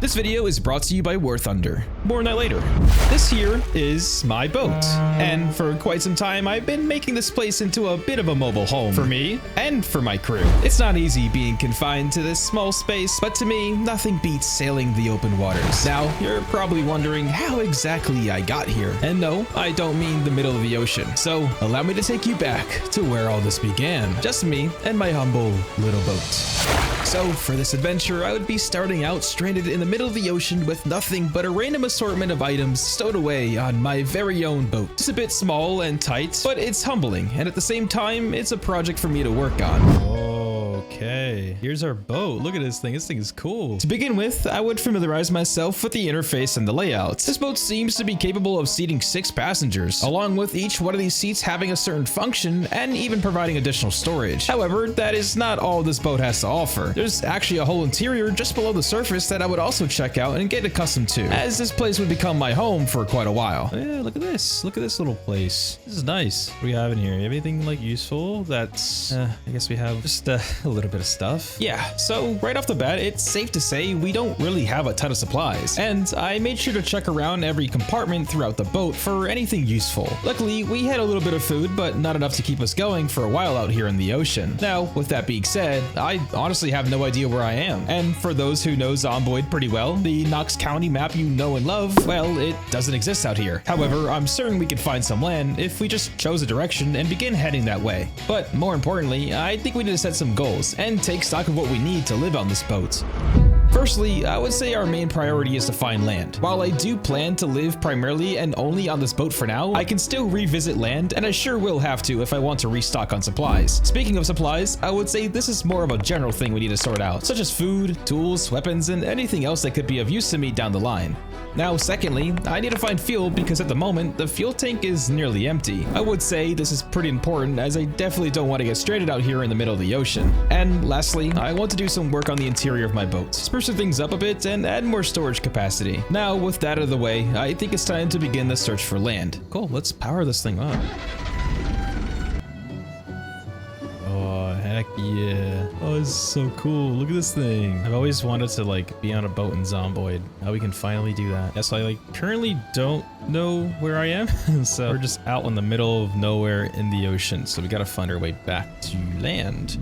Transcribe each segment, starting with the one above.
This video is brought to you by War Thunder. More on that later. This here is my boat, and for quite some time I've been making this place into a bit of a mobile home for me and for my crew. It's not easy being confined to this small space, but to me, nothing beats sailing the open waters. Now, you're probably wondering how exactly I got here, and no, I don't mean the middle of the ocean. So allow me to take you back to where all this began. Just me and my humble little boat. So for this adventure, I would be starting out stranded in the middle of the ocean with nothing but a random assortment of items stowed away on my very own boat. It's a bit small and tight, but it's humbling, and at the same time, it's a project for me to work on. Okay, here's our boat. Look at this thing. This thing is cool. To begin with, I would familiarize myself with the interface and the layout. This boat seems to be capable of seating 6 passengers, along with each one of these seats having a certain function and even providing additional storage. However, that is not all this boat has to offer. There's actually a whole interior just below the surface that I would also check out and get accustomed to, as this place would become my home for quite a while. Yeah, look at this. Look at this little place. This is nice. What do we have in here? Anything like useful? That's, I guess we have just a little bit of stuff. Yeah, so right off the bat, it's safe to say we don't really have a ton of supplies, and I made sure to check around every compartment throughout the boat for anything useful. Luckily, we had a little bit of food, but not enough to keep us going for a while out here in the ocean. Now, with that being said, I honestly have no idea where I am, and for those who know Zomboid pretty well, the Knox County map you know and love, well, it doesn't exist out here. However, I'm certain we could find some land if we just chose a direction and begin heading that way. But more importantly, I think we need to set some goals and take stock of what we need to live on this boat. Firstly, I would say our main priority is to find land. While I do plan to live primarily and only on this boat for now, I can still revisit land, and I sure will have to if I want to restock on supplies. Speaking of supplies, I would say this is more of a general thing we need to sort out, such as food, tools, weapons, and anything else that could be of use to me down the line. Now, secondly, I need to find fuel because at the moment, the fuel tank is nearly empty. I would say this is pretty important as I definitely don't want to get stranded out here in the middle of the ocean. And lastly, I want to do some work on the interior of my boat, spruce things up a bit and add more storage capacity. Now, with that out of the way, I think it's time to begin the search for land. Cool, let's power this thing up. Oh, heck yeah. Oh, this is so cool. Look at this thing. I've always wanted to like be on a boat in Zomboid. Now we can finally do that. Yes, I currently don't know where I am. So we're just out in the middle of nowhere in the ocean. So we gotta find our way back to land.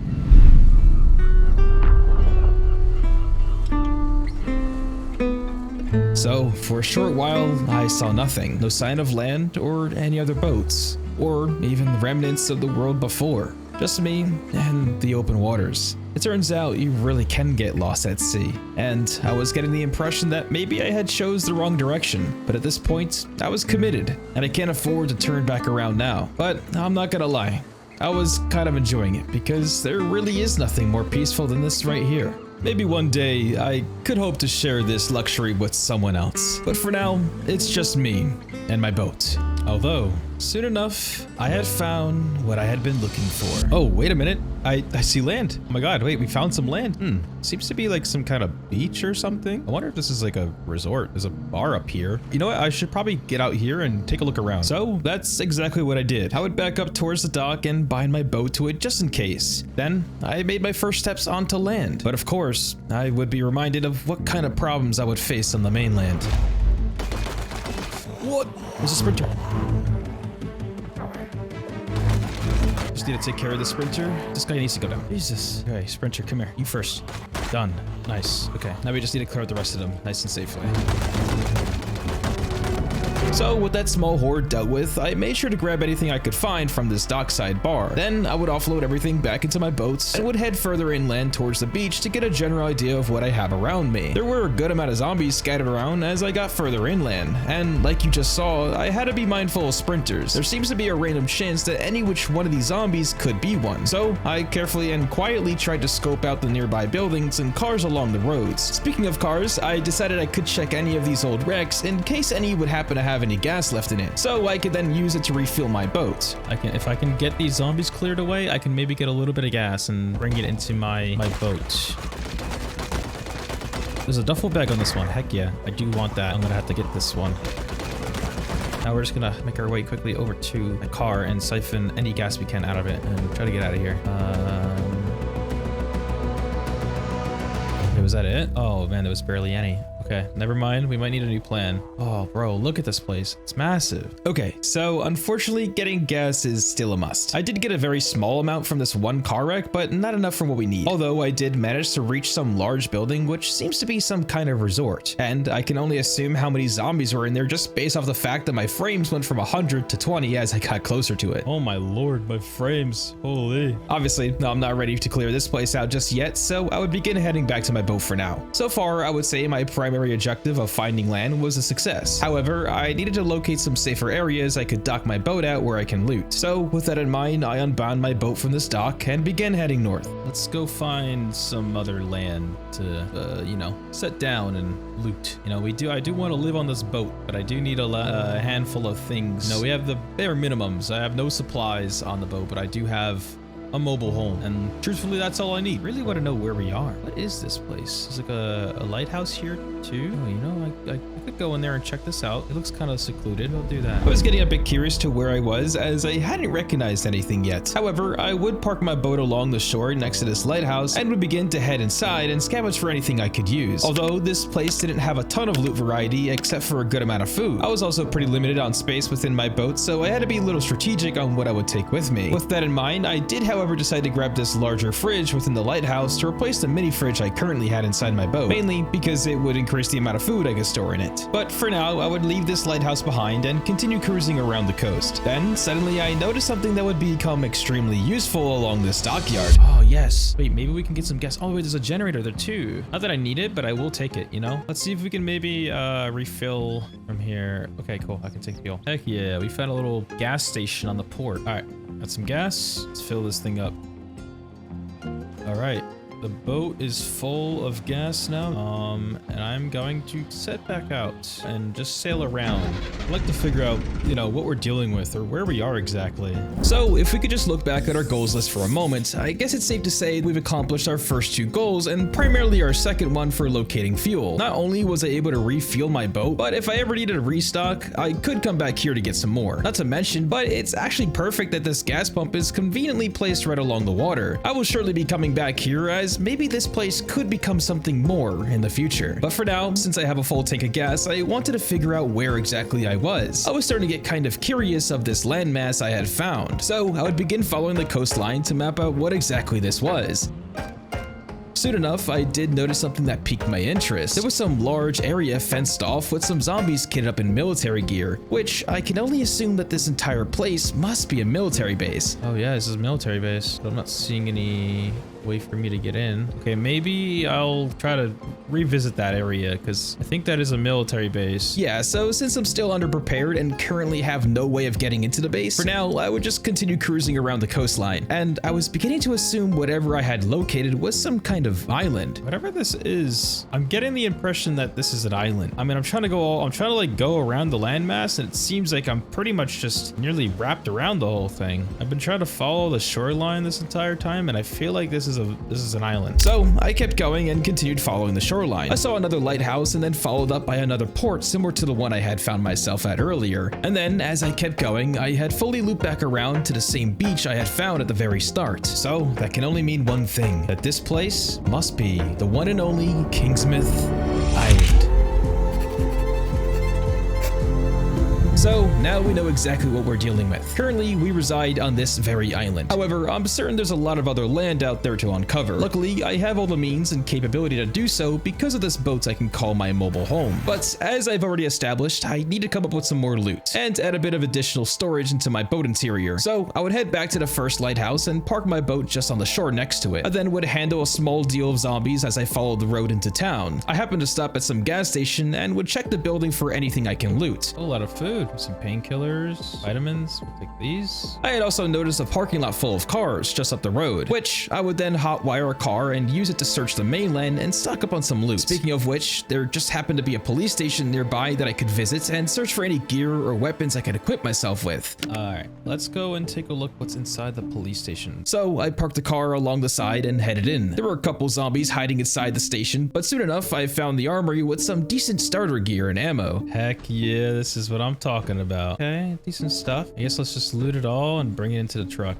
So for a short while, I saw nothing. No sign of land or any other boats, or even the remnants of the world before. Just me and the open waters. It turns out you really can get lost at sea, and I was getting the impression that maybe I had chose the wrong direction, but at this point, I was committed, and I can't afford to turn back around now. But I'm not gonna lie, I was kind of enjoying it, because there really is nothing more peaceful than this right here. Maybe one day I could hope to share this luxury with someone else, but for now, it's just me and my boat. Although, soon enough, I had found what I had been looking for. Oh, wait a minute. I see land. Oh my god, wait, we found some land. Seems to be like some kind of beach or something. I wonder if this is like a resort. There's a bar up here. You know what? I should probably get out here and take a look around. So that's exactly what I did. I would back up towards the dock and bind my boat to it just in case. Then I made my first steps onto land. But of course, I would be reminded of what kind of problems I would face on the mainland. What? There's a sprinter. Just need to take care of the sprinter. This guy needs to go down. Jesus. Okay, sprinter, come here. You first. Done. Nice. Okay, now we just need to clear out the rest of them nice and safely. So with that small hoard dealt with, I made sure to grab anything I could find from this dockside bar. Then I would offload everything back into my boats and would head further inland towards the beach to get a general idea of what I have around me. There were a good amount of zombies scattered around as I got further inland, and like you just saw, I had to be mindful of sprinters. There seems to be a random chance that any which one of these zombies could be one. So I carefully and quietly tried to scope out the nearby buildings and cars along the roads. Speaking of cars, I decided I could check any of these old wrecks in case any would happen to have any gas left in it, so I could then use it to refuel my boat. If I can get these zombies cleared away, I can maybe get a little bit of gas and bring it into my boat. There's a duffel bag on this one. Heck yeah, I do want that. I'm gonna have to get this one. Now we're just gonna make our way quickly over to the car and siphon any gas we can out of it and try to get out of here. Okay, was that it? Oh man, there was barely any. Okay. Okay, never mind. We might need a new plan. Oh, bro, look at this place. It's massive. Okay, so unfortunately, getting gas is still a must. I did get a very small amount from this one car wreck, but not enough from what we need. Although I did manage to reach some large building, which seems to be some kind of resort. And I can only assume how many zombies were in there just based off the fact that my frames went from 100 to 20 as I got closer to it. Oh my lord, my frames. Holy. Obviously, no, I'm not ready to clear this place out just yet, so I would begin heading back to my boat for now. So far, I would say my primary objective of finding land was a success. However, I needed to locate some safer areas I could dock my boat at where I can loot. So with that in mind, I unbound my boat from this dock and began heading north. Let's go find some other land to, you know, set down and loot. You know, I do want to live on this boat, but I do need a handful of things. No, we have the bare minimums. I have no supplies on the boat, but I do have a mobile home, and truthfully that's all I need. Really want to know where we are. What is this place? There's like a lighthouse here too. Oh, you know, I could go in there and check this out. It looks kind of secluded. I'll do that. I was getting a bit curious to where I was as I hadn't recognized anything yet. However, I would park my boat along the shore next to this lighthouse and would begin to head inside and scavenge for anything I could use. Although this place didn't have a ton of loot variety except for a good amount of food, I was also pretty limited on space within my boat, so I had to be a little strategic on what I would take with me. With that in mind, I did however decide to grab this larger fridge within the lighthouse to replace the mini fridge I currently had inside my boat, mainly because it would increase the amount of food I could store in it. But for now, I would leave this lighthouse behind and continue cruising around the coast. Then suddenly I noticed something that would become extremely useful along this dockyard. Oh yes, wait, maybe we can get some gas. Oh wait, there's a generator there too. Not that I need it, but I will take it, you know? Let's see if we can maybe refill from here. Okay, cool, I can take fuel. Heck yeah, we found a little gas station on the port. All right, got some gas. Let's fill this thing up. All right, the boat is full of gas now, and I'm going to set back out and just sail around. I'd like to figure out, you know, what we're dealing with or where we are exactly. So if we could just look back at our goals list for a moment, I guess it's safe to say we've accomplished our first two goals and primarily our second one for locating fuel. Not only was I able to refuel my boat, but if I ever needed a restock, I could come back here to get some more. Not to mention, but it's actually perfect that this gas pump is conveniently placed right along the water. I will surely be coming back here as maybe this place could become something more in the future. But for now, since I have a full tank of gas, I wanted to figure out where exactly I was. I was starting to get kind of curious of this landmass I had found, so I would begin following the coastline to map out what exactly this was. Soon enough, I did notice something that piqued my interest. There was some large area fenced off with some zombies kitted up in military gear, which I can only assume that this entire place must be a military base. Oh yeah, this is a military base, but I'm not seeing any way for me to get in. Okay, maybe I'll try to revisit that area because I think that is a military base. Yeah, so since I'm still underprepared and currently have no way of getting into the base, for now I would just continue cruising around the coastline, and I was beginning to assume whatever I had located was some kind of island. Whatever this is, I'm getting the impression that this is an island. I mean, I'm trying to like go around the landmass, and it seems like I'm pretty much just nearly wrapped around the whole thing. I've been trying to follow the shoreline this entire time, and I feel like this is an island. So I kept going and continued following the shoreline. I saw another lighthouse and then followed up by another port similar to the one I had found myself at earlier. And then as I kept going, I had fully looped back around to the same beach I had found at the very start. So that can only mean one thing, that this place must be the one and only Kingsmith Island. So now we know exactly what we're dealing with. Currently, we reside on this very island. However, I'm certain there's a lot of other land out there to uncover. Luckily, I have all the means and capability to do so because of this boat I can call my mobile home. But as I've already established, I need to come up with some more loot and add a bit of additional storage into my boat interior. So I would head back to the first lighthouse and park my boat just on the shore next to it. I then would handle a small deal of zombies as I followed the road into town. I happened to stop at some gas station and would check the building for anything I can loot. A lot of food. Some painkillers, vitamins, we'll take these. I had also noticed a parking lot full of cars just up the road, which I would then hotwire a car and use it to search the mainland and stock up on some loot. Speaking of which, there just happened to be a police station nearby that I could visit and search for any gear or weapons I could equip myself with. Alright, let's go and take a look what's inside the police station. So I parked the car along the side and headed in. There were a couple zombies hiding inside the station, but soon enough I found the armory with some decent starter gear and ammo. Heck yeah, this is what I'm talking about. Okay, decent stuff. I guess let's just loot it all and bring it into the truck.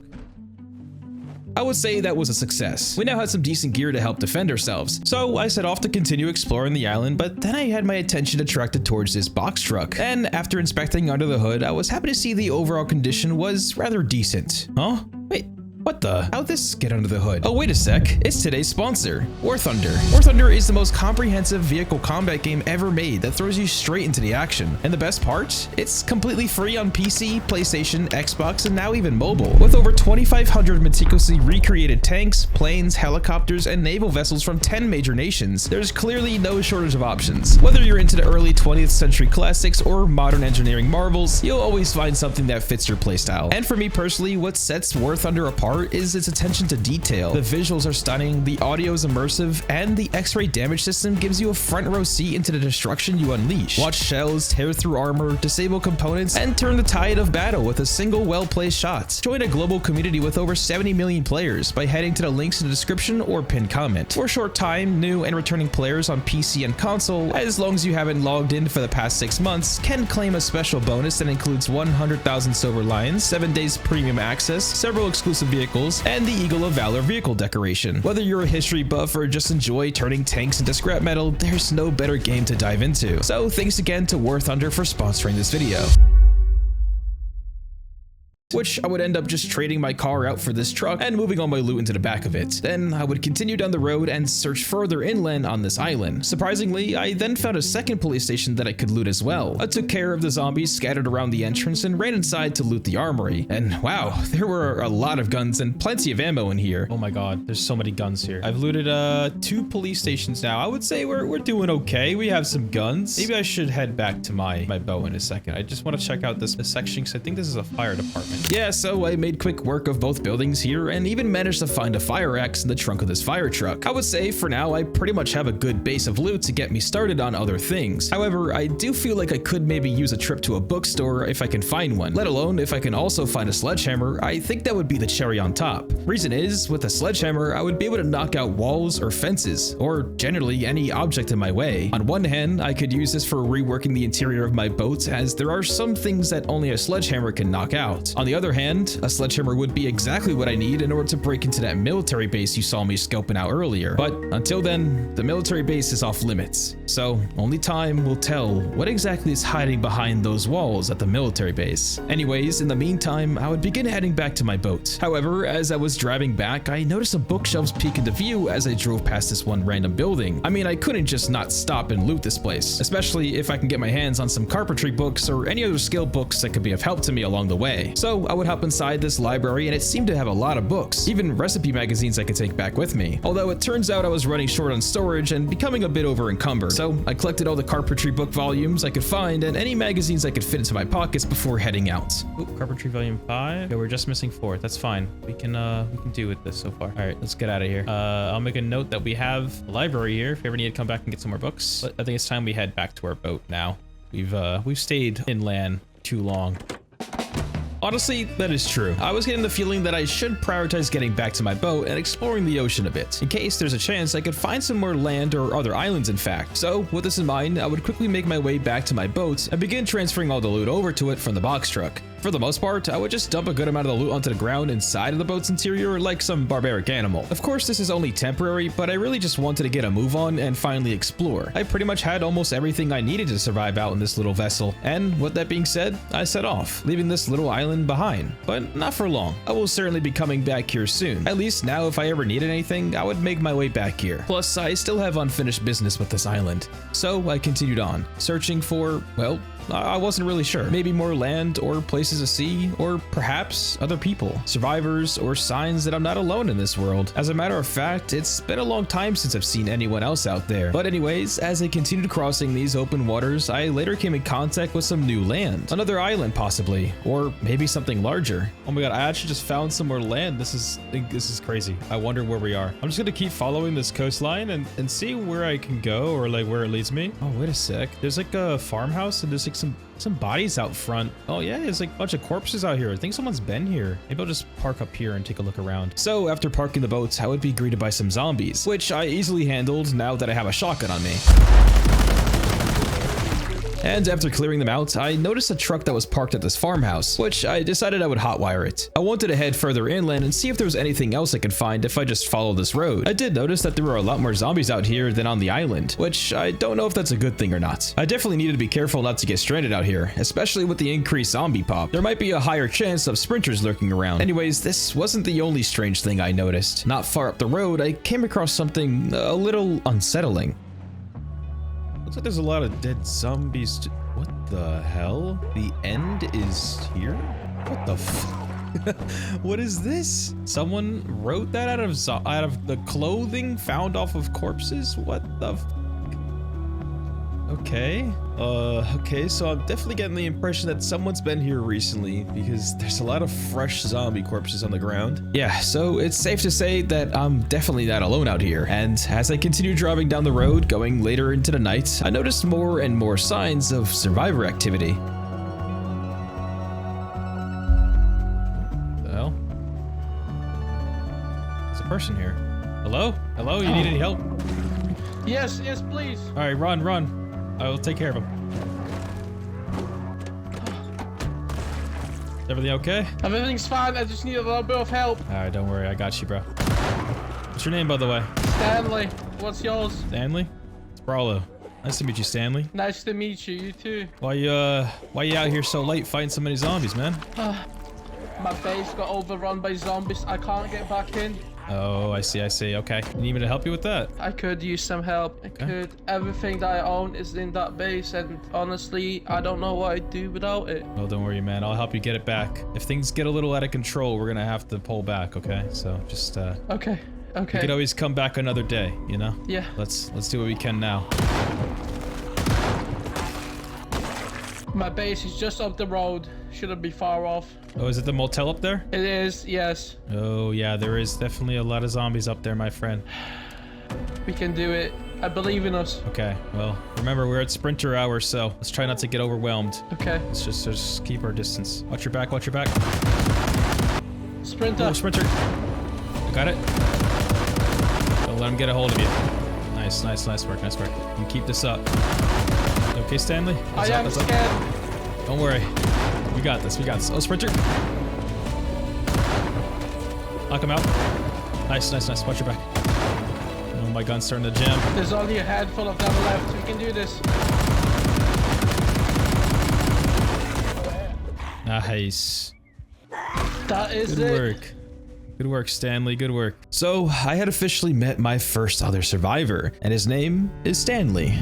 I would say that was a success. We now had some decent gear to help defend ourselves, so I set off to continue exploring the island, but then I had my attention attracted towards this box truck, and after inspecting under the hood, I was happy to see the overall condition was rather decent. Huh? Wait. What the? How'd this get under the hood? Oh, wait a sec. It's today's sponsor, War Thunder. War Thunder is the most comprehensive vehicle combat game ever made that throws you straight into the action. And the best part? It's completely free on PC, PlayStation, Xbox, and now even mobile. With over 2,500 meticulously recreated tanks, planes, helicopters, and naval vessels from 10 major nations, there's clearly no shortage of options. Whether you're into the early 20th century classics or modern engineering marvels, you'll always find something that fits your playstyle. And for me personally, what sets War Thunder apart is its attention to detail. The visuals are stunning, the audio is immersive, and the X-ray damage system gives you a front row seat into the destruction you unleash. Watch shells tear through armor, disable components, and turn the tide of battle with a single well-placed shot. Join a global community with over 70 million players by heading to the links in the description or pinned comment. For a short time, new and returning players on PC and console, as long as you haven't logged in for the past 6 months, can claim a special bonus that includes 100,000 silver lions, 7 days premium access, several exclusive vehicles, and the Eagle of Valor vehicle decoration. Whether you're a history buff or just enjoy turning tanks into scrap metal, there's no better game to dive into. So thanks again to War Thunder for sponsoring this video. Which I would end up just trading my car out for this truck and moving all my loot into the back of it. Then I would continue down the road and search further inland on this island. Surprisingly, I then found a second police station that I could loot as well. I took care of the zombies scattered around the entrance and ran inside to loot the armory. And wow, there were a lot of guns and plenty of ammo in here. Oh my god, there's so many guns here. I've looted 2 police stations now. I would say we're doing okay. We have some guns. Maybe I should head back to my bow in a second. I just want to check out this section because I think this is a fire department. Yeah, so I made quick work of both buildings here and even managed to find a fire axe in the trunk of this fire truck. I would say for now I pretty much have a good base of loot to get me started on other things. However, I do feel like I could maybe use a trip to a bookstore if I can find one, let alone if I can also find a sledgehammer. I think that would be the cherry on top. Reason is, with a sledgehammer, I would be able to knock out walls or fences, or generally any object in my way. On one hand, I could use this for reworking the interior of my boat, as there are some things that only a sledgehammer can knock out. On the other hand, a sledgehammer would be exactly what I need in order to break into that military base you saw me scoping out earlier. But until then, the military base is off limits, so only time will tell what exactly is hiding behind those walls at the military base. Anyways, in the meantime, I would begin heading back to my boat. However, as I was driving back, I noticed some bookshelves peek into view as I drove past this one random building. I mean, I couldn't just not stop and loot this place, especially if I can get my hands on some carpentry books or any other skill books that could be of help to me along the way. So I would hop inside this library and it seemed to have a lot of books, even recipe magazines I could take back with me. Although it turns out I was running short on storage and becoming a bit over encumbered. So I collected all the carpentry book volumes I could find and any magazines I could fit into my pockets before heading out. Ooh, carpentry volume 5. Okay, we're just missing 4. That's fine. We can do with this so far. All right, let's get out of here. I'll make a note that we have a library here if you ever need to come back and get some more books. But I think it's time we head back to our boat now. We've stayed inland too long. Honestly, that is true. I was getting the feeling that I should prioritize getting back to my boat and exploring the ocean a bit, in case there's a chance I could find some more land or other islands in fact. So with this in mind, I would quickly make my way back to my boat and begin transferring all the loot over to it from the box truck. For the most part, I would just dump a good amount of the loot onto the ground inside of the boat's interior like some barbaric animal. Of course, this is only temporary, but I really just wanted to get a move on and finally explore. I pretty much had almost everything I needed to survive out in this little vessel, and with that being said, I set off, leaving this little island behind. But not for long. I will certainly be coming back here soon. At least now if I ever needed anything, I would make my way back here. Plus, I still have unfinished business with this island. So I continued on, searching for, well, I wasn't really sure. Maybe more land or places to see, or perhaps other people, survivors, or signs that I'm not alone in this world. As a matter of fact, it's been a long time since I've seen anyone else out there. But anyways, as I continued crossing these open waters, I later came in contact with some new land. Another island possibly, or maybe something larger. Oh my god, I actually just found some more land. This is crazy. I wonder where we are. I'm just gonna keep following this coastline and see where I can go, or like where it leads me. Oh, wait a sec. There's like a farmhouse and there's like some bodies out front. Oh yeah, there's like a bunch of corpses out here. I think someone's been here. Maybe I'll just park up here and take a look around. So after parking the boats, I would be greeted by some zombies, which I easily handled now that I have a shotgun on me. And after clearing them out, I noticed a truck that was parked at this farmhouse, which I decided I would hotwire it. I wanted to head further inland and see if there was anything else I could find if I just followed this road. I did notice that there were a lot more zombies out here than on the island, which I don't know if that's a good thing or not. I definitely needed to be careful not to get stranded out here, especially with the increased zombie pop. There might be a higher chance of sprinters lurking around. Anyways, this wasn't the only strange thing I noticed. Not far up the road, I came across something a little unsettling. Looks like there's a lot of dead zombies. What the hell? The end is here? What the what is this? Someone wrote that out of the clothing found off of corpses? What the Okay. Okay, so I'm definitely getting the impression that someone's been here recently because there's a lot of fresh zombie corpses on the ground. Yeah, so it's safe to say that I'm definitely not alone out here. And as I continue driving down the road, going later into the night, I noticed more and more signs of survivor activity. What the hell? There's a person here. Hello? Hello? You need any help? Yes, yes, please. All right, run. I will take care of him. Everything okay? Everything's fine. I just need a little bit of help. All right, don't worry. I got you, bro. What's your name, by the way? Stanley. What's yours? Stanley? It's Brollow. Nice to meet you, Stanley. Nice to meet you. You too. Why you out here so late fighting so many zombies, man? My base got overrun by zombies. I can't get back in. Oh, I see. Okay. You need me to help you with that? I could use some help. I could. Everything that I own is in that base, and honestly, I don't know what I'd do without it. Well, don't worry, man. I'll help you get it back. If things get a little out of control, we're gonna have to pull back, okay? So just Okay. You could always come back another day, you know? Yeah. Let's do what we can now. My base is just up the road. Shouldn't be far off. Oh, is it the motel up there? It is, yes. Oh, yeah, there is definitely a lot of zombies up there, my friend. We can do it. I believe in us. Okay, well, remember, we're at sprinter hour, so let's try not to get overwhelmed. Okay. Let's just keep our distance. Watch your back, watch your back. Sprinter. Oh, sprinter. Got it? Don't let him get a hold of you. Nice work. You keep this up. You okay, Stanley? I am scared. Don't worry. We got this. Oh, sprinter. Knock him out. Nice. Watch your back. Oh, my gun's starting to jam. There's only a handful of them left. We can do this. Nice. That is Good work. Good work, Stanley. Good work. So, I had officially met my first other survivor, and his name is Stanley.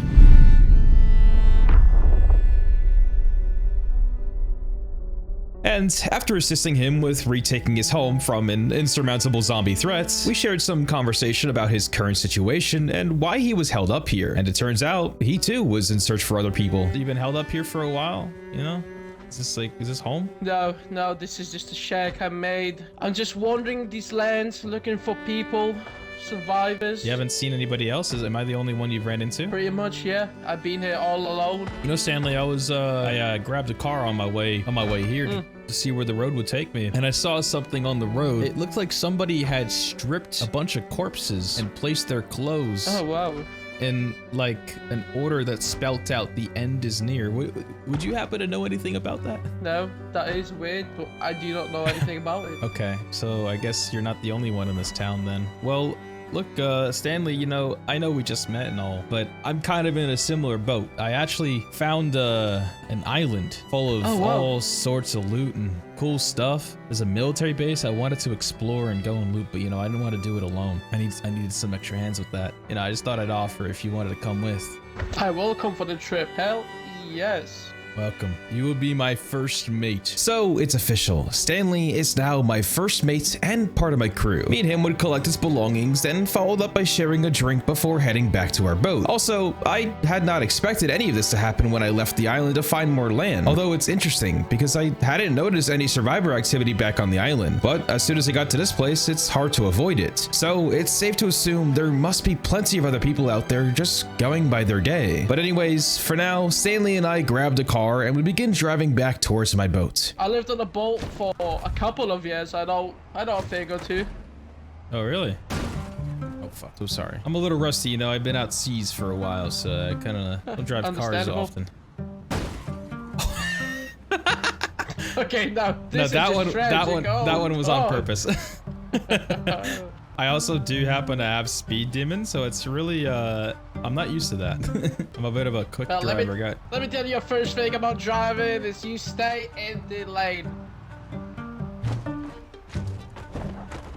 And after assisting him with retaking his home from an insurmountable zombie threat, we shared some conversation about his current situation and why he was held up here. And it turns out he too was in search for other people. You've been held up here for a while, you know? Is this home? No, this is just a shack I made. I'm just wandering these lands looking for people, survivors. You haven't seen anybody else? Am I the only one you've ran into? Pretty much, yeah. I've been here all alone. You know, Stanley, I grabbed a car on my way here to see where the road would take me, and I saw something on the road. It looked like somebody had stripped a bunch of corpses and placed their clothes. Oh wow. In like an order that spelt out the end is near. Would you happen to know anything about that? No, that is weird, but I do not know anything about it. Okay, so I guess you're not the only one in this town then. Well, look, Stanley, you know, I know we just met and all, but I'm kind of in a similar boat. I actually found an island full of all sorts of loot and cool stuff. There's a military base I wanted to explore and go and loot, but you know, I didn't want to do it alone. I needed some extra hands with that. You know, I just thought I'd offer if you wanted to come with. I will come for the trip. Hell, yes. Welcome. You will be my first mate. So it's official. Stanley is now my first mate and part of my crew. Me and him would collect his belongings, then followed up by sharing a drink before heading back to our boat. Also, I had not expected any of this to happen when I left the island to find more land. Although it's interesting because I hadn't noticed any survivor activity back on the island. But as soon as I got to this place, it's hard to avoid it. So it's safe to assume there must be plenty of other people out there just going by their day. But anyways, for now, Stanley and I grabbed a car and we begin driving back towards my boat. I lived on a boat for a couple of years. I don't think or two. Oh, really? Oh, fuck. So sorry. I'm a little rusty, you know. I've been out seas for a while, so I kind of don't drive cars often. Okay, now No, this that is one, just tragic. that one was on Oh. purpose. I also do happen to have speed demons, so it's really, I'm not used to that. I'm a bit of a quick Well, driver guy. let me tell you, first thing about driving is you stay in the lane.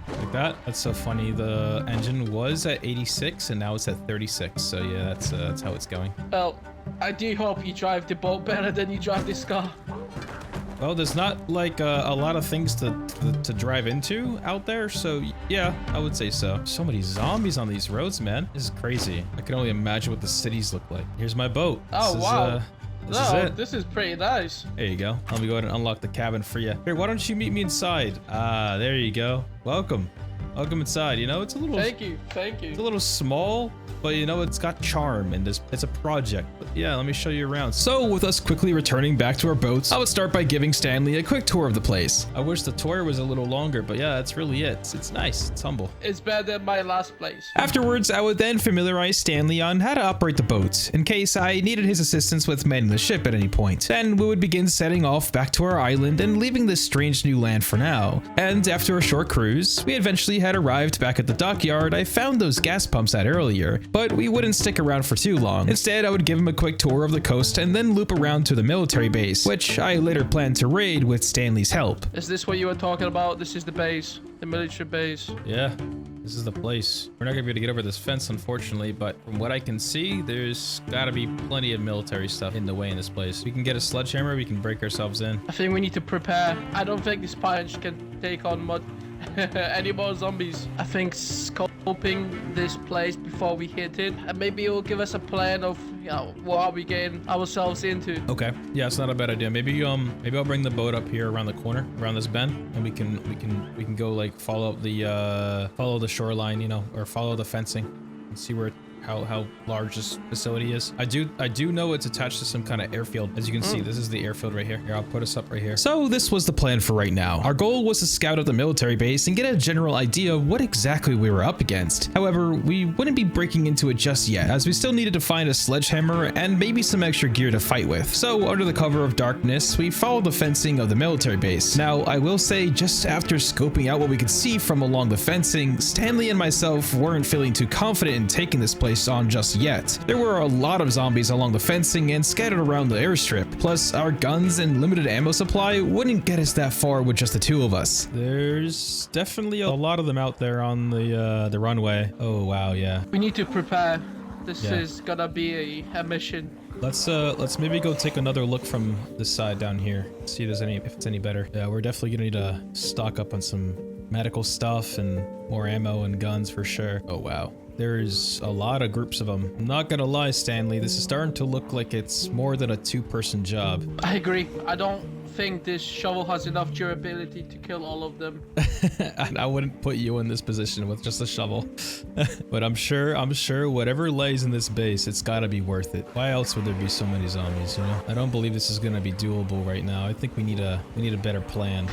Like that. That's so funny. The engine was at 86 and now it's at 36. So yeah, that's how it's going. Well, I do hope you drive the boat better than you drive this car. Well, there's not like a lot of things to drive into out there, so yeah, I would say so. So many zombies on these roads, man. This is crazy. I can only imagine what the cities look like. Here's my boat. Oh, wow. This is it. This is pretty nice. There you go. Let me go ahead and unlock the cabin for you. Here, why don't you meet me inside? Ah, there you go. Welcome. Welcome inside. You know, it's a little... Thank you. It's a little small, but you know, it's got charm and it's a project. But yeah, let me show you around. So with us quickly returning back to our boats, I would start by giving Stanley a quick tour of the place. I wish the tour was a little longer, but yeah, that's really it. It's nice. It's humble. It's better than my last place. Afterwards, I would then familiarize Stanley on how to operate the boat in case I needed his assistance with manning the ship at any point. Then we would begin setting off back to our island and leaving this strange new land for now. And after a short cruise, we eventually had arrived back at the dockyard I found those gas pumps at earlier, but we wouldn't stick around for too long. Instead, I would give him a quick tour of the coast and then loop around to the military base, which I later planned to raid with Stanley's help. Is this what you were talking about? This is the base, the military base. Yeah, this is the place. We're not gonna be able to get over this fence, unfortunately, but from what I can see, there's gotta be plenty of military stuff in the way in this place. We can get a sledgehammer, we can break ourselves in. I think we need to prepare. I don't think this punch can take on much any more zombies. I think scoping this place before we hit it, and maybe it will give us a plan of, you know, what are we getting ourselves into. Okay, yeah, it's not a bad idea. Maybe I'll bring the boat up here around the corner, around this bend, and we can go like follow the shoreline, you know, or follow the fencing and see where how large this facility is. I do know it's attached to some kind of airfield. As you can see, this is the airfield right here. Here, I'll put us up right here. So this was the plan for right now. Our goal was to scout out the military base and get a general idea of what exactly we were up against. However, we wouldn't be breaking into it just yet, as we still needed to find a sledgehammer and maybe some extra gear to fight with. So under the cover of darkness, we followed the fencing of the military base. Now, I will say, just after scoping out what we could see from along the fencing, Stanley and myself weren't feeling too confident in taking this place on just yet. There were a lot of zombies along the fencing and scattered around the airstrip. Plus, our guns and limited ammo supply wouldn't get us that far with just the two of us. There's definitely a lot of them out there on the runway. Oh wow, yeah. We need to prepare. This is gonna be a mission. Let's maybe go take another look from this side down here. See if it's any better. Yeah, we're definitely gonna need to stock up on some medical stuff and more ammo and guns for sure. Oh wow. There's a lot of groups of them. I'm not gonna lie, Stanley, this is starting to look like it's more than a two-person job. I agree. I don't think this shovel has enough durability to kill all of them. I wouldn't put you in this position with just a shovel. But I'm sure whatever lays in this base, it's gotta be worth it. Why else would there be so many zombies, you know? I don't believe this is gonna be doable right now. I think we need a better plan.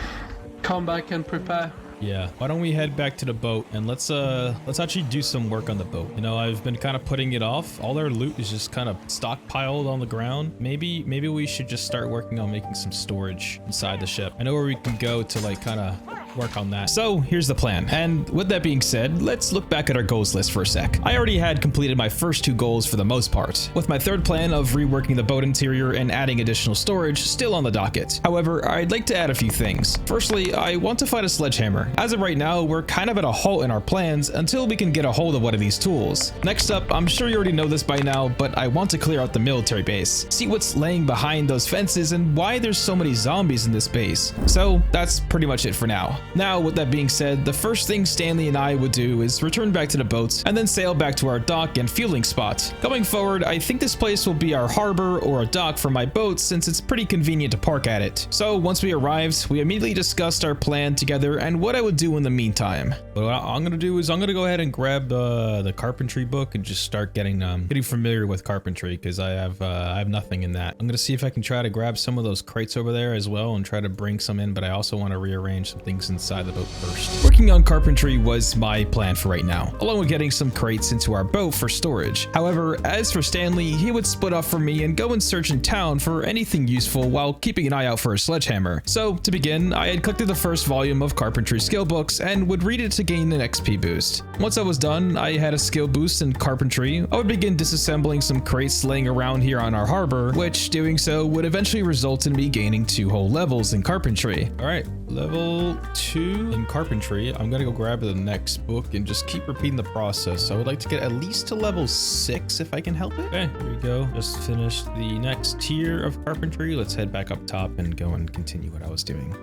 Come back and prepare. Yeah, why don't we head back to the boat and let's actually do some work on the boat. You know, I've been kind of putting it off. All their loot is just kind of stockpiled on the ground. Maybe we should just start working on making some storage inside the ship. I know where we can go to like kind of work on that. So here's the plan. And with that being said, let's look back at our goals list for a sec. I already had completed my first two goals for the most part, with my third plan of reworking the boat interior and adding additional storage still on the docket. However, I'd like to add a few things. Firstly, I want to find a sledgehammer. As of right now, we're kind of at a halt in our plans until we can get a hold of one of these tools. Next up, I'm sure you already know this by now, but I want to clear out the military base, see what's laying behind those fences and why there's so many zombies in this base. So that's pretty much it for now. Now, with that being said, the first thing Stanley and I would do is return back to the boats and then sail back to our dock and fueling spot. Going forward, I think this place will be our harbor or a dock for my boat since it's pretty convenient to park at it. So once we arrived, we immediately discussed our plan together and what I would do in the meantime. But what I'm gonna do is I'm gonna go ahead and grab the carpentry book and just start getting familiar with carpentry because I have nothing in that. I'm gonna see if I can try to grab some of those crates over there as well and try to bring some in, but I also want to rearrange some things things inside the boat first. Working on carpentry was my plan for right now, along with getting some crates into our boat for storage. However, as for Stanley, he would split off from me and go and search in town for anything useful while keeping an eye out for a sledgehammer. So to begin, I had collected the first volume of carpentry skill books and would read it to gain an XP boost. Once I was done, I had a skill boost in carpentry. I would begin disassembling some crates laying around here on our harbor, which doing so would eventually result in me gaining 2 whole levels in carpentry. All right, level 2 in carpentry. I'm gonna go grab the next book and just keep repeating the process. I would like to get at least to level 6 if I can help it. Okay, here we go. Just finished the next tier of carpentry. Let's head back up top and go and continue what I was doing.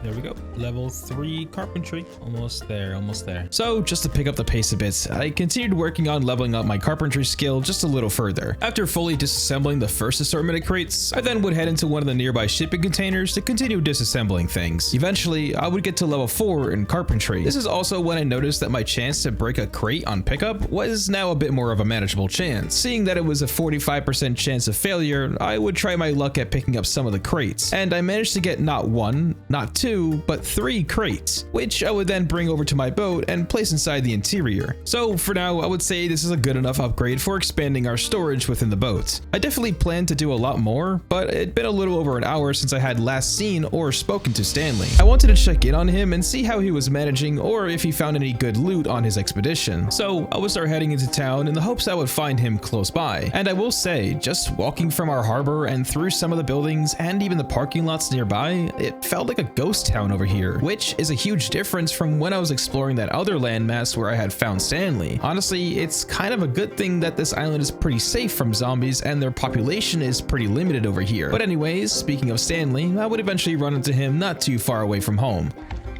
There we go. Level 3 carpentry. Almost there, almost there. So just to pick up the pace a bit, I continued working on leveling up my carpentry skill just a little further. After fully disassembling the first assortment of crates, I then would head into one of the nearby shipping containers to continue disassembling things. Eventually, I would get to level 4 in carpentry. This is also when I noticed that my chance to break a crate on pickup was now a bit more of a manageable chance. Seeing that it was a 45% chance of failure, I would try my luck at picking up some of the crates. And I managed to get not 1, not 2, but 3 crates, which I would then bring over to my boat and place inside the interior. So for now, I would say this is a good enough upgrade for expanding our storage within the boat. I definitely plan to do a lot more, but it'd been a little over an hour since I had last seen or spoken to Stanley. I wanted to check in on him and see how he was managing or if he found any good loot on his expedition. So I would start heading into town in the hopes I would find him close by. And I will say, just walking from our harbor and through some of the buildings and even the parking lots nearby, it felt like a ghost town over here, which is a huge difference from when I was exploring that other landmass where I had found Stanley. Honestly, it's kind of a good thing that this island is pretty safe from zombies and their population is pretty limited over here. But anyways, speaking of Stanley, I would eventually run into him not too far away from home.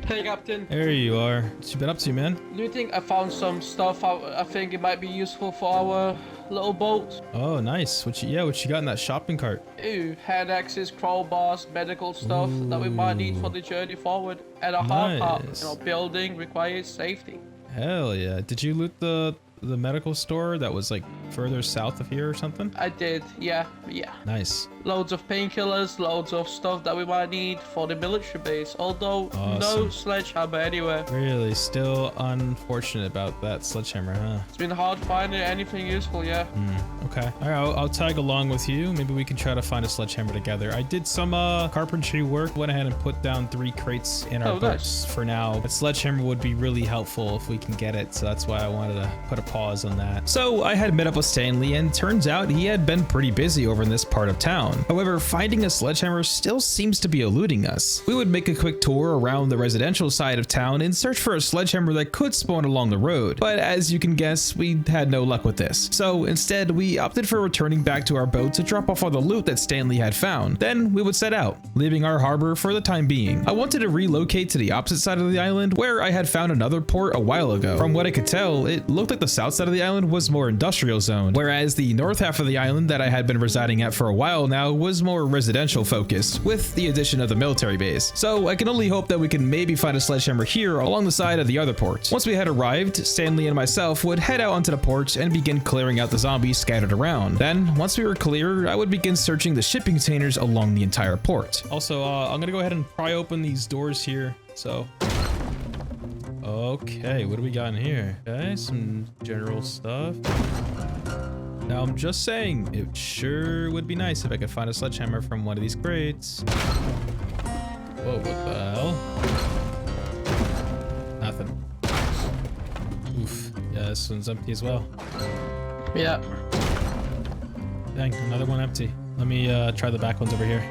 Hey, Captain. There you are. What you been up to, man? Looting. I found some stuff. I think it might be useful for our little boat. Oh, nice. What you got in that shopping cart? Ooh, hand axes, crowbars, medical stuff that we might need for the journey forward. And a hard part. Building requires safety. Hell yeah. Did you loot the medical store that was like further south of here or something? I did, yeah. Nice. Loads of painkillers, loads of stuff that we might need for the military base, although no sledgehammer anywhere. Really, still unfortunate about that sledgehammer, huh? It's been hard finding anything useful, yeah. Okay. All right, I'll tag along with you. Maybe we can try to find a sledgehammer together. I did some carpentry work, went ahead and put down 3 crates in our boats for now. A sledgehammer would be really helpful if we can get it, so that's why I wanted to put a pause on that. So I had met up with Stanley, and turns out he had been pretty busy over in this part of town. However, finding a sledgehammer still seems to be eluding us. We would make a quick tour around the residential side of town and search for a sledgehammer that could spawn along the road, but as you can guess, we had no luck with this. So instead, we opted for returning back to our boat to drop off all the loot that Stanley had found. Then we would set out, leaving our harbor for the time being. I wanted to relocate to the opposite side of the island, where I had found another port a while ago. From what I could tell, it looked like the south side of the island was more industrial zoned, whereas the north half of the island that I had been residing at for a while now was more residential focused, with the addition of the military base. So I can only hope that we can maybe find a sledgehammer here along the side of the other port. Once we had arrived, Stanley and myself would head out onto the port and begin clearing out the zombies scattered around. Then, once we were clear, I would begin searching the shipping containers along the entire port. Also, I'm gonna go ahead and pry open these doors here, so... Okay, what do we got in here? Okay, some general stuff. Now, I'm just saying, it sure would be nice if I could find a sledgehammer from one of these crates. Whoa, what the hell? Nothing. Oof. Yeah, this one's empty as well. Yeah. Dang, another one empty. Let me try the back ones over here.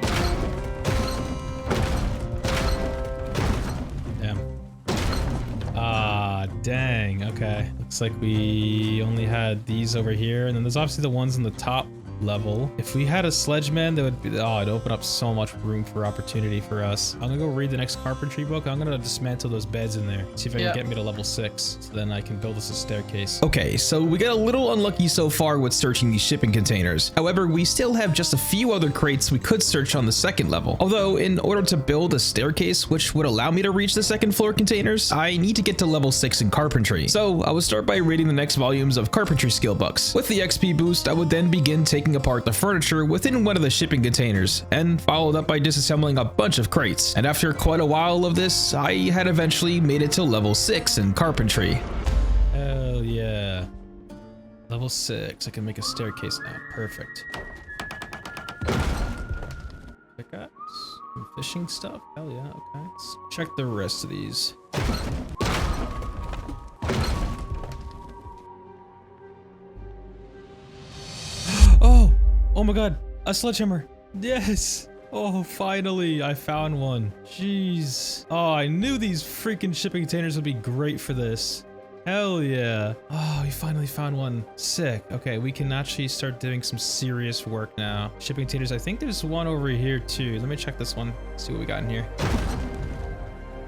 Dang, okay. Looks like we only had these over here, and then there's obviously the ones in the top level. If we had a sledgeman, that would be, it'd open up so much room for opportunity for us. I'm gonna go read the next carpentry book. I'm gonna dismantle those beds in there, see if I can get me to level 6, so then I can build us a staircase. Okay, so we got a little unlucky so far with searching these shipping containers. However, we still have just a few other crates we could search on the second level. Although, in order to build a staircase which would allow me to reach the second floor containers, I need to get to level 6 in carpentry. So I would start by reading the next volumes of carpentry skill books. With the XP boost, I would then begin taking taking apart the furniture within one of the shipping containers, and followed up by disassembling a bunch of crates. And after quite a while of this, I had eventually made it to level 6 in carpentry. Hell yeah. Level 6. I can make a staircase now. Perfect. Pickaxe. Some fishing stuff. Hell yeah. Okay. Let's check the rest of these. Oh my god. A sledgehammer. Yes. Oh, finally, I found one. Jeez. Oh, I knew these freaking shipping containers would be great for this. Hell yeah. Oh, we finally found one. Sick. Okay, we can actually start doing some serious work now. Shipping containers, I think there's one over here too. Let me check this one. See what we got in here.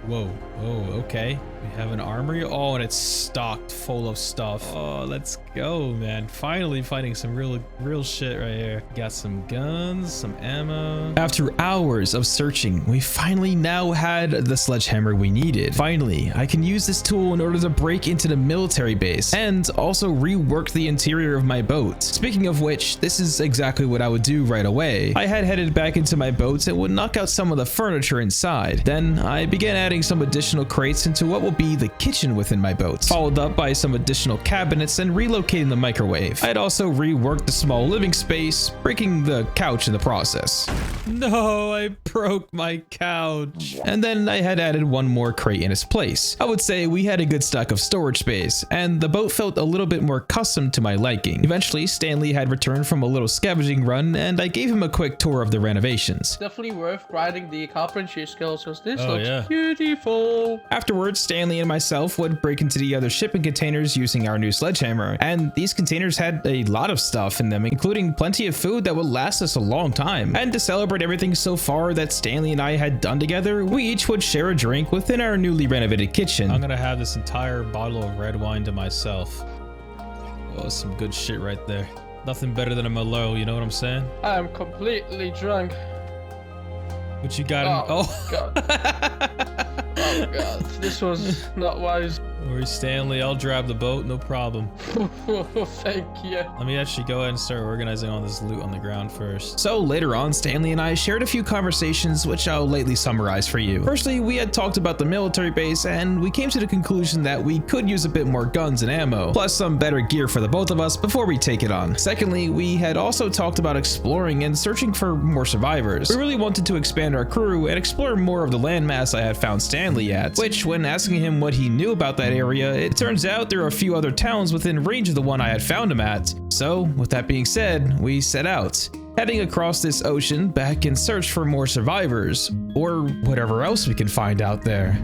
Whoa. Oh, okay. We have an armory. Oh, and it's stocked full of stuff. Oh, let's go, man. Finally finding some real shit right here. Got some guns, some ammo. After hours of searching, we finally now had the sledgehammer we needed. Finally, I can use this tool in order to break into the military base and also rework the interior of my boat. Speaking of which, this is exactly what I would do right away. I had headed back into my boat and would knock out some of the furniture inside. Then I began adding some additional crates into what will be the kitchen within my boat, followed up by some additional cabinets and relocating the microwave. I had also reworked the small living space, breaking the couch in the process. No, I broke my couch. And then I had added one more crate in its place. I would say we had a good stock of storage space, and the boat felt a little bit more custom to my liking. Eventually, Stanley had returned from a little scavenging run, and I gave him a quick tour of the renovations. Definitely worth riding the carpentry skills, because this looks beautiful. Afterwards, Stanley and myself would break into the other shipping containers using our new sledgehammer, and these containers had a lot of stuff in them, including plenty of food that would last us a long time. And to celebrate everything so far that Stanley and I had done together, we each would share a drink within our newly renovated kitchen. I'm gonna have this entire bottle of red wine to myself. Oh, some good shit right there. Nothing better than a Merlot, you know what I'm saying? I'm completely drunk. What you got? God. Oh god, this was not wise. Where's Stanley? I'll drive the boat, no problem. Thank you. Let me actually go ahead and start organizing all this loot on the ground first. So later on, Stanley and I shared a few conversations, which I'll lately summarize for you. Firstly, we had talked about the military base, and we came to the conclusion that we could use a bit more guns and ammo, plus some better gear for the both of us before we take it on. Secondly, we had also talked about exploring and searching for more survivors. We really wanted to expand our crew and explore more of the landmass I had found Stanley at, which when asking him what he knew about that area, it turns out there are a few other towns within range of the one I had found him at. So with that being said, we set out, heading across this ocean back in search for more survivors, or whatever else we can find out there.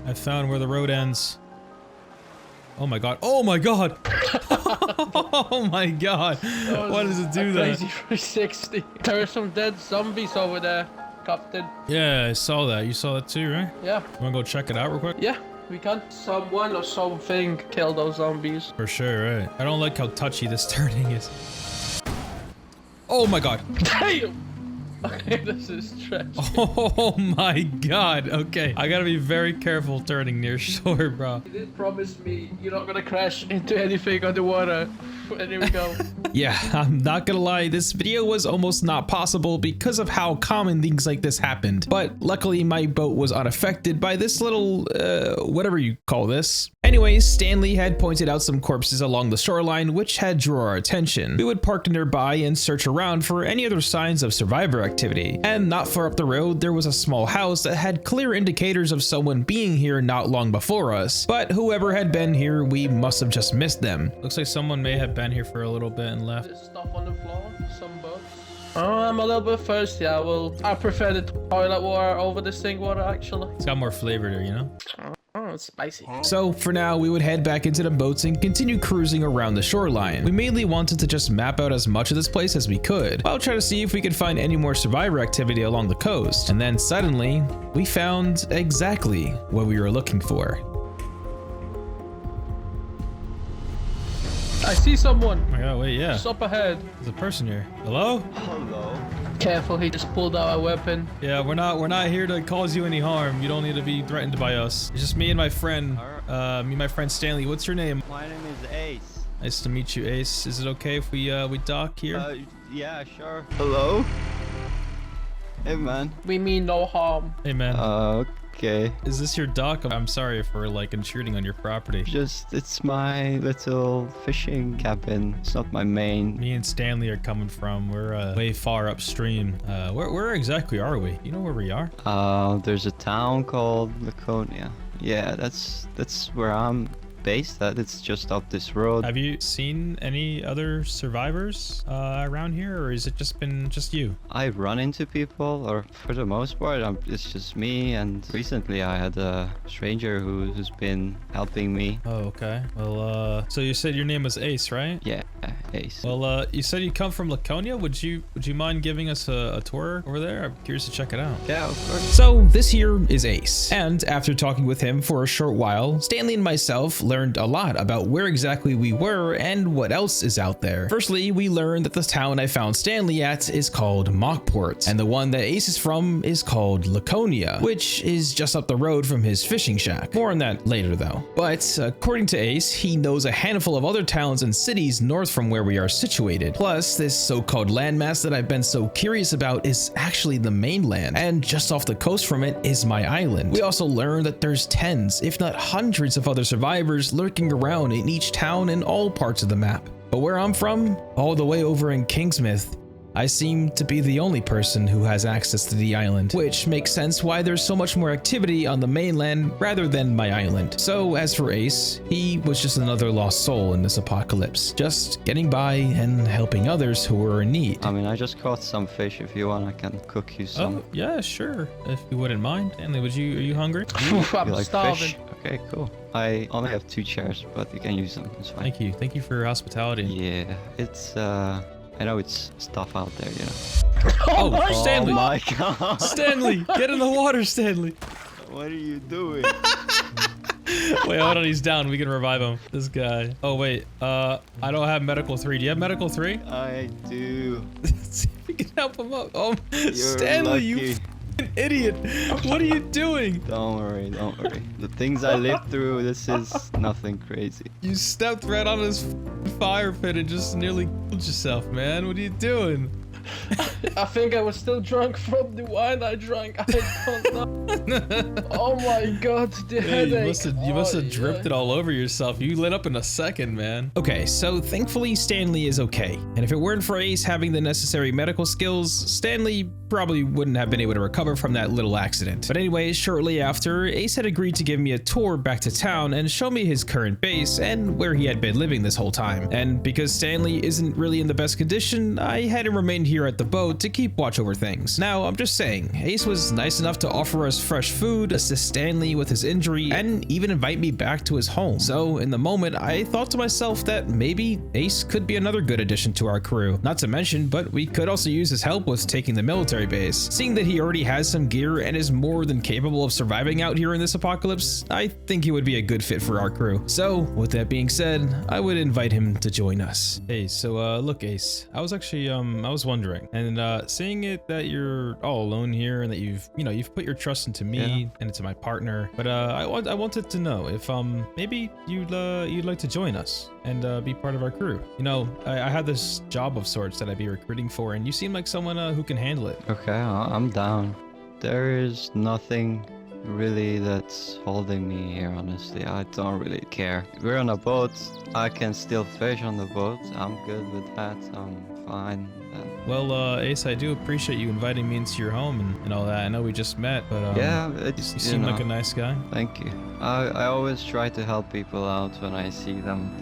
I found where the road ends. Oh my god. Oh my god. Oh my god. Why does it do that? Crazy 360. There are some dead zombies over there, Captain. Yeah, I saw that. You saw that too, right? Yeah. You wanna go check it out real quick? Yeah, we can. Someone or something killed those zombies. For sure, right? I don't like how touchy this turning is. Oh my god. Damn! Okay, this is trash. Oh my god. Okay, I gotta be very careful turning near shore, bro. You did promise me you're not gonna crash into anything underwater. And here we go. Yeah, I'm not gonna lie, this video was almost not possible because of how common things like this happened. But luckily my boat was unaffected by this little, whatever you call this. Anyways, Stanley had pointed out some corpses along the shoreline which had drew our attention. We would park nearby and search around for any other signs of survivor activity. And not far up the road, there was a small house that had clear indicators of someone being here not long before us. But whoever had been here, we must have just missed them. Looks like someone may have been here for a little bit and left. There's stuff on the floor, some boats. Oh, I'm a little bit thirsty. I prefer the toilet water over the sink water, actually. It's got more flavor there, you know? Oh, it's spicy. So for now, we would head back into the boats and continue cruising around the shoreline. We mainly wanted to just map out as much of this place as we could, while trying to see if we could find any more survivor activity along the coast. And then suddenly, we found exactly what we were looking for. I see someone. Oh my god, wait, yeah. Just up ahead. There's a person here. Hello? Hello. Careful, he just pulled out a weapon. Yeah, we're not here to cause you any harm. You don't need to be threatened by us. It's just me and my friend. Me and my friend Stanley. What's your name? My name is Ace. Nice to meet you, Ace. Is it okay if we dock here? Yeah, sure. Hello? Hey, man. We mean no harm. Hey, man. Okay. Is this your dock? I'm sorry for like intruding on your property. It's my little fishing cabin. It's not my main. Me and Stanley are coming from. We're way far upstream. Where exactly are we? You know where we are? There's a town called Laconia. Yeah, that's where I'm based at. It's just up this road. Have you seen any other survivors around here, or has it just been you? I run into people, or for the most part, it's just me. And recently, I had a stranger who's been helping me. Oh, okay. Well, so you said your name was Ace, right? Yeah, Ace. Well, you said you come from Laconia. Would you mind giving us a tour over there? I'm curious to check it out. Yeah, of course. So this here is Ace, and after talking with him for a short while, Stanley and myself learned a lot about where exactly we were and what else is out there. Firstly, we learned that the town I found Stanley at is called Mockport, and the one that Ace is from is called Laconia, which is just up the road from his fishing shack. More on that later though. But according to Ace, he knows a handful of other towns and cities north from where we are situated. Plus, this so-called landmass that I've been so curious about is actually the mainland, and just off the coast from it is my island. We also learned that there's tens, if not hundreds of other survivors lurking around in each town in all parts of the map. But where I'm from, all the way over in Kingsmith, I seem to be the only person who has access to the island, which makes sense why there's so much more activity on the mainland rather than my island. So as for Ace, he was just another lost soul in this apocalypse, just getting by and helping others who were in need. I mean, I just caught some fish. If you want, I can cook you some. Oh, yeah, sure, if you wouldn't mind. Stanley, are you hungry? I'm You like starving. fish? Okay, cool. I only have 2 chairs, but you can use them. It's fine. Thank you for your hospitality. Yeah, it's I know it's stuff out there, you know. Oh, my Stanley! Oh my god! Stanley, get in the water, Stanley. What are you doing? Wait, hold on, he's down. We can revive him. This guy. Oh wait, I don't have medical 3. Do you have medical 3? I do. See if we can help him up. Oh, You're Stanley, you lucky. f***ing idiot! What are you doing? Don't worry, don't worry. The things I lived through, this is nothing crazy. You stepped right on his fire pit and just nearly killed yourself, man. What are you doing? I think I was still drunk from the wine I drank. I don't know. Oh my god, the Hey, headache. you must have Oh, dripped yeah. it all over yourself. You lit up in a second, man. Okay, so thankfully Stanley is okay. And if it weren't for Ace having the necessary medical skills, Stanley probably wouldn't have been able to recover from that little accident. But anyways, shortly after, Ace had agreed to give me a tour back to town and show me his current base and where he had been living this whole time. And because Stanley isn't really in the best condition, I had him remain here at the boat to keep watch over things. Now, I'm just saying, Ace was nice enough to offer us fresh food, assist Stanley with his injury, and even invite me back to his home. So in the moment, I thought to myself that maybe Ace could be another good addition to our crew. Not to mention, but we could also use his help with taking the military base. Seeing that he already has some gear and is more than capable of surviving out here in this apocalypse, I think he would be a good fit for our crew. So with that being said, I would invite him to join us. Hey, so look, Ace, I was actually I was wondering, and seeing it that you're all alone here and that you've put your trust into me and into my partner, but I wanted to know if maybe you'd like to join us and be part of our crew. You know, I had this job of sorts that I'd be recruiting for, and you seem like someone who can handle it. Okay, I'm down. There is nothing really that's holding me here, honestly. I don't really care. We're on a boat. I can still fish on the boat. I'm good with that. I'm fine. Well, Ace, I do appreciate you inviting me into your home and all that. I know we just met, but yeah, you it's, seem like a nice guy. Thank you. I always try to help people out when I see them.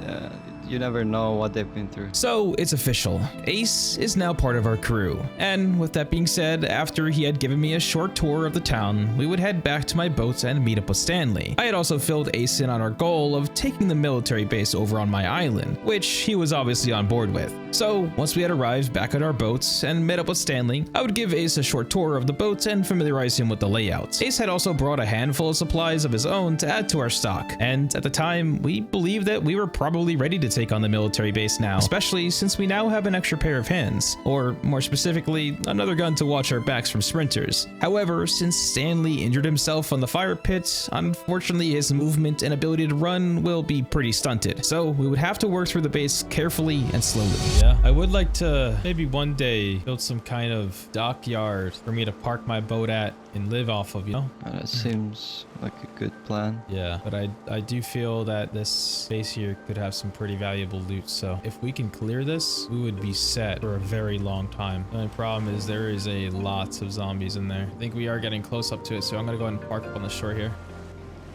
You never know what they've been through. So it's official. Ace is now part of our crew. And with that being said, after he had given me a short tour of the town, we would head back to my boat and meet up with Stanley. I had also filled Ace in on our goal of taking the military base over on my island, which he was obviously on board with. So once we had arrived back at our boats and met up with Stanley, I would give Ace a short tour of the boat and familiarize him with the layouts. Ace had also brought a handful of supplies of his own to add to our stock, and at the time, we believed that we were probably ready to take on the military base now, especially since we now have an extra pair of hands, or more specifically, another gun to watch our backs from sprinters. However, since Stanley injured himself on the fire pit, unfortunately his movement and ability to run will be pretty stunted, so we would have to work through the base carefully and slowly. Yeah, I would like to maybe one day build some kind of dockyard for me to park my boat at and live off of, you know? That seems like a good plan. Yeah, but I do feel that this base here could have some pretty valuable loot, so if we can clear this, we would be set for a very long time. The only problem is there is a lot of zombies in there. I think we are getting close up to it, so I'm gonna go ahead and park up on the shore here.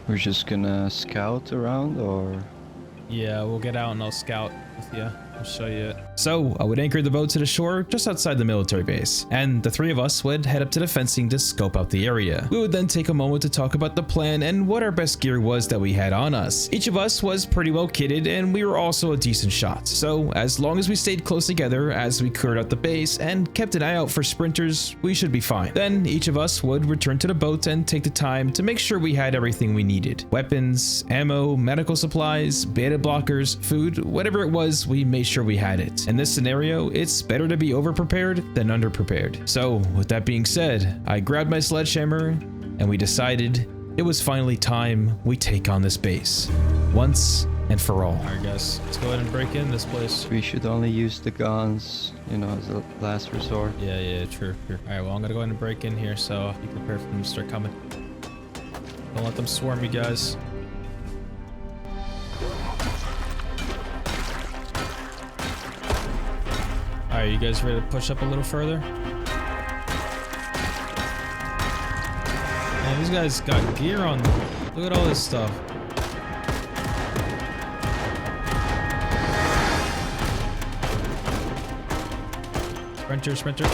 We're just gonna scout around, or? Yeah, we'll get out and I'll scout with you. I'll show you it. So I would anchor the boat to the shore just outside the military base, and the three of us would head up to the fencing to scope out the area. We would then take a moment to talk about the plan and what our best gear was that we had on us. Each of us was pretty well kitted, and we were also a decent shot. So as long as we stayed close together as we cleared out the base and kept an eye out for sprinters, we should be fine. Then each of us would return to the boat and take the time to make sure we had everything we needed. Weapons, ammo, medical supplies, beta blockers, food, whatever it was, we made sure we had it. In this scenario, it's better to be over-prepared than under-prepared. So with that being said, I grabbed my sledgehammer and we decided it was finally time we take on this base once and for all. All right, guys, let's go ahead and break in this place. We should only use the guns, you know, as a last resort. Yeah, true. All right, well, I'm gonna go ahead and break in here, so be prepared for them to start coming. Don't let them swarm you guys. All right, you guys ready to push up a little further? Man, these guys got gear on them. Look at all this stuff. Sprinter.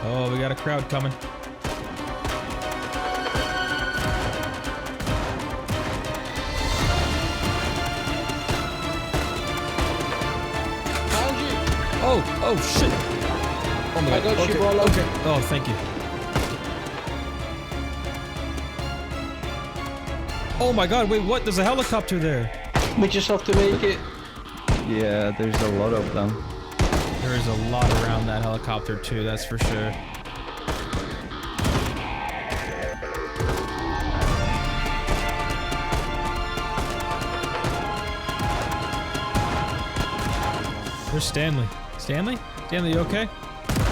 Oh, we got a crowd coming. Oh shit! Oh my god! I got you, Brollow. Okay. Oh, thank you. Oh my god! Wait, what? There's a helicopter there. We just have to make it. Yeah, there's a lot of them. There is a lot around that helicopter too. That's for sure. Where's Stanley? Stanley, you okay?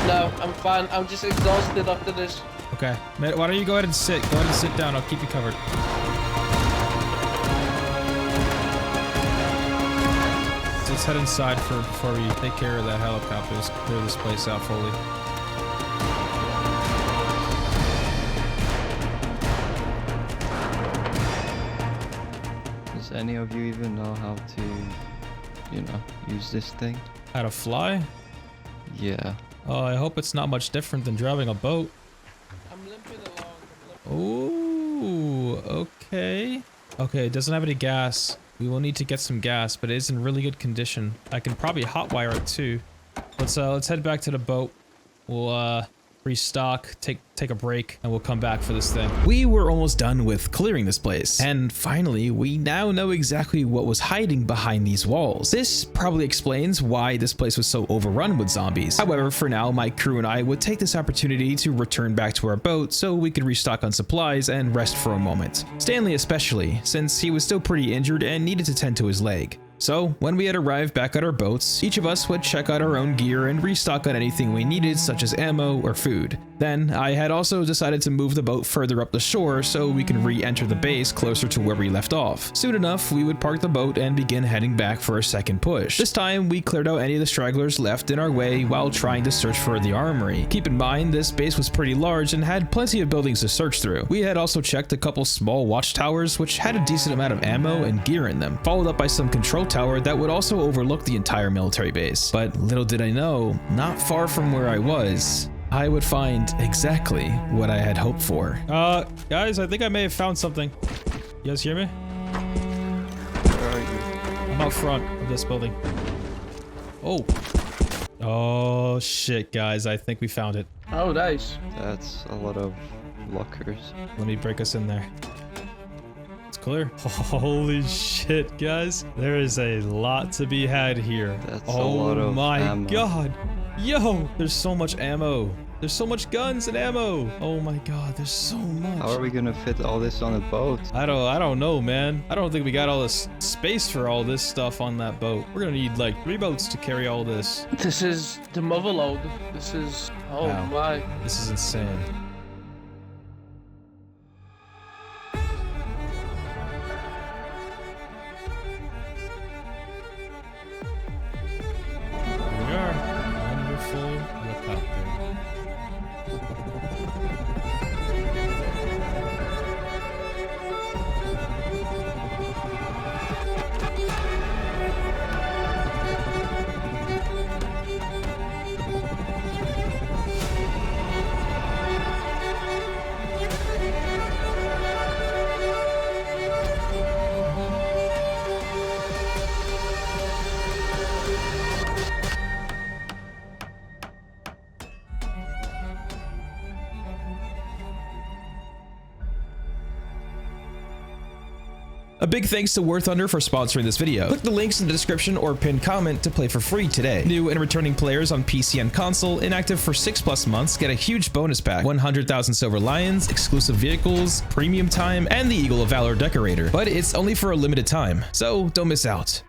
No, I'm fine. I'm just exhausted after this. Okay. Why don't you go ahead and sit? Go ahead and sit down. I'll keep you covered. So let's head inside before we take care of that helicopter. Let's clear this place out fully. Does any of you even know how to, you know, use this thing? How to fly? Yeah. Oh, I hope it's not much different than driving a boat. I'm limping along. Ooh, okay. Okay, it doesn't have any gas. We will need to get some gas, but it is in really good condition. I can probably hotwire it too. Let's head back to the boat. We'll restock, take a break, and we'll come back for this thing. We were almost done with clearing this place, and finally we now know exactly what was hiding behind these walls. This probably explains why this place was so overrun with zombies. However, for now, my crew and I would take this opportunity to return back to our boat so we could restock on supplies and rest for a moment. Stanley especially, since he was still pretty injured and needed to tend to his leg. So, when we had arrived back at our boats, each of us would check out our own gear and restock on anything we needed, such as ammo or food. Then, I had also decided to move the boat further up the shore so we can re-enter the base closer to where we left off. Soon enough, we would park the boat and begin heading back for a second push. This time, we cleared out any of the stragglers left in our way while trying to search for the armory. Keep in mind, this base was pretty large and had plenty of buildings to search through. We had also checked a couple small watchtowers which had a decent amount of ammo and gear in them, followed up by some control tower that would also overlook the entire military base. But little did I know, not far from where I was, I would find exactly what I had hoped for. Guys, I think I may have found something. You guys hear me? Where are you? I'm out front of this building. Oh shit, guys, I think we found it. Oh, nice. That's a lot of lockers. Let me break us in there. It's clear. Holy shit, guys. There is a lot to be had here. That's a lot of my ammo. god. Yo, there's so much ammo. There's so much guns and ammo. Oh my god, there's so much. How are we gonna fit all this on a boat? I don't know, man. I don't think we got all this space for all this stuff on that boat. We're gonna need like 3 boats to carry all this. This is the mother load. This is... Oh Wow. my. This is insane. Here we are. Wonderful helicopter. A big thanks to War Thunder for sponsoring this video. Click the links in the description or pinned comment to play for free today. New and returning players on PC and console, inactive for 6+ months, get a huge bonus pack: 100,000 silver lions, exclusive vehicles, premium time, and the Eagle of Valor decorator. But it's only for a limited time, so don't miss out.